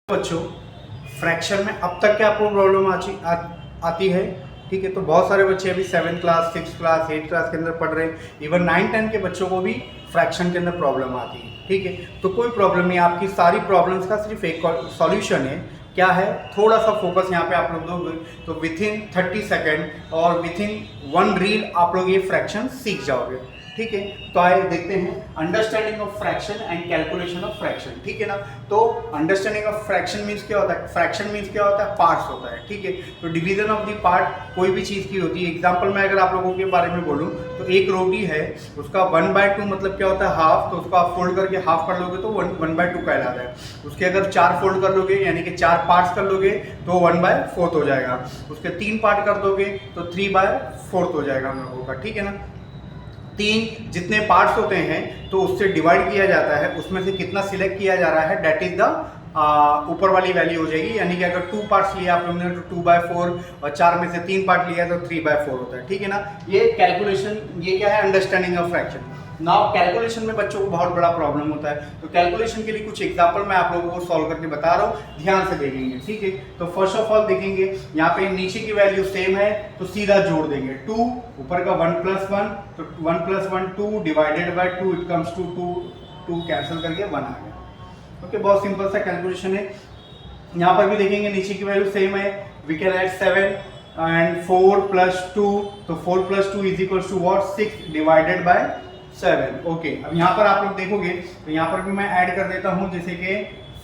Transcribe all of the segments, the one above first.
बच्चों, फ्रैक्शन में अब तक क्या आपको प्रॉब्लम आती है? ठीक है, तो बहुत सारे बच्चे अभी 7th class 6th class 8th class के अंदर पढ़ रहे हैं। इवन 9-10 के बच्चों को भी फ्रैक्शन के अंदर प्रॉब्लम आती है। ठीक है, तो कोई प्रॉब्लम नहीं, आपकी सारी प्रॉब्लम्स का सिर्फ एक सॉल्यूशन है। क्या है? थोड़ा सा फोकस यहाँ पे आप लोग दोगे तो विथ इन 30 सेकेंड और विथ इन 1 रील आप लोग ये फ्रैक्शन सीख जाओगे। ठीक है, तो आइए देखते हैं understanding of fraction and calculation of fraction. ठीक है ना, तो अंडरस्टैंडिंग ऑफ फ्रैक्शन मींस क्या होता है? फ्रैक्शन मींस क्या होता है? पार्ट्स होता है। ठीक है, तो डिवीजन ऑफ द पार्ट कोई भी चीज़ की होती है। एग्जांपल मैं अगर आप लोगों के बारे में बोलूं तो एक रोटी है, उसका 1/2 मतलब क्या होता है? हाफ। तो उसको आप फोल्ड करके हाफ कर लोगे तो 1/2 कहलाता है। उसके अगर 4 फोल्ड कर लोगे यानी कि 4 पार्ट्स कर लोगे तो 1/4 हो जाएगा। उसके 3 पार्ट कर दोगे तो 3/4 हो जाएगा हम लोगों का। ठीक है ना, 3 जितने पार्ट्स होते हैं तो उससे डिवाइड किया जाता है, उसमें से कितना सिलेक्ट किया जा रहा है, दैट इज द ऊपर वाली वैल्यू हो जाएगी। यानी कि अगर 2 पार्ट्स लिया आप लोगों ने तो 2/4 और 4 में से 3 पार्ट लिया तो 3/4 होता है। ठीक है ना, ये कैलकुलेशन, ये क्या है? Understanding of fraction. Now calculation में बच्चों को बहुत बड़ा प्रॉब्लम होता है, तो कैलकुलेशन के लिए कुछ एग्जांपल मैं आप लोगों को सॉल्व करके बता रहा हूँ, ध्यान से देखेंगे। ठीक है, तो फर्स्ट ऑफ ऑल देखेंगे यहाँ पे नीचे की वैल्यू सेम है तो सीधा जोड़ देंगे। 2 ऊपर का 1 + 1 तो 1 + 1 2 divided by 2 it comes to 2 cancel करके 1 आ गया। ओके, बहुत सिंपल सा कैलकुलेशन है। यहाँ पर भी देखेंगे नीचे की वैल्यू सेम है, वी कैन ऐड 7 एंड 4 + 2 तो 4 + 2 is equal to what? 6 divided by 7। Okay, अब यहाँ पर आप लोग देखोगे तो यहाँ पर भी मैं ऐड कर देता हूँ, जैसे कि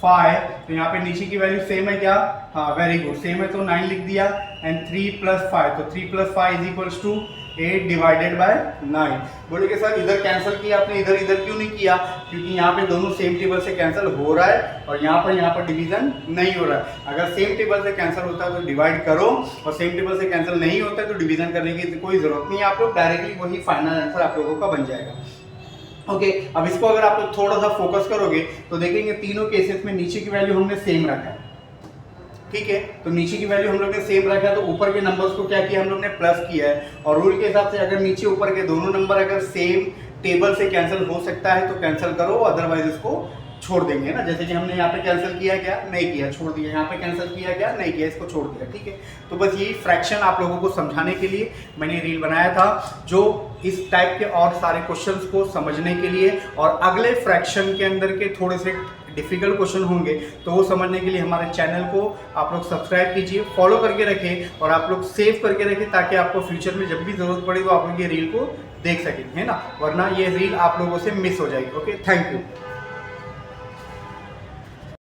5 तो यहाँ पे नीचे की वैल्यू सेम है क्या? हाँ, वेरी गुड, सेम है तो 9 लिख दिया एंड 3 + 5 तो 3 + 5 is equal to 8 divided by 9। बोलोगे सर इधर कैंसिल किया आपने, इधर क्यों नहीं किया? क्योंकि यहाँ पे दोनों सेम टेबल से कैंसिल हो रहा है और यहाँ पर डिवीजन नहीं हो रहा है। अगर सेम टेबल से कैंसिल होता है तो डिवाइड करो और सेम टेबल से कैंसिल नहीं होता है तो डिवीजन करने की कोई जरूरत नहीं है, आप लोग डायरेक्टली वही फाइनल आंसर आप लोगों का बन जाएगा। ओके, अब इसको अगर आप लोग थोड़ा सा फोकस करोगे तो देखेंगे तीनों केसेस में नीचे की वैल्यू हमने सेम रखा है। ठीक है, तो नीचे की वैल्यू हम लोग ने सेम रखा है तो ऊपर के नंबर्स को क्या किया हम लोग ने? प्लस किया है। और रूल के हिसाब से अगर नीचे ऊपर के दोनों नंबर अगर सेम टेबल से कैंसिल हो सकता है तो कैंसिल करो, अदरवाइज इसको छोड़ देंगे ना। जैसे कि हमने यहाँ पे कैंसिल किया क्या? नहीं किया, छोड़ दिया। यहाँ पे कैंसिल किया क्या? नहीं किया, इसको छोड़ दिया। ठीक है, तो बस यही फ्रैक्शन आप लोगों को समझाने के लिए मैंने रील बनाया था, जो इस टाइप के और सारे क्वेश्चंस को समझने के लिए और अगले फ्रैक्शन के अंदर के थोड़े से डिफिकल्ट क्वेश्चन होंगे तो वो समझने के लिए हमारे चैनल को आप लोग सब्सक्राइब कीजिए, फॉलो करके रखें और आप लोग सेव करके रखें ताकि आपको फ्यूचर में जब भी जरूरत पड़े तो आप लोग ये रील को देख सकें, है ना, वरना ये रील आप लोगों से मिस हो जाएगी। Okay, thank you.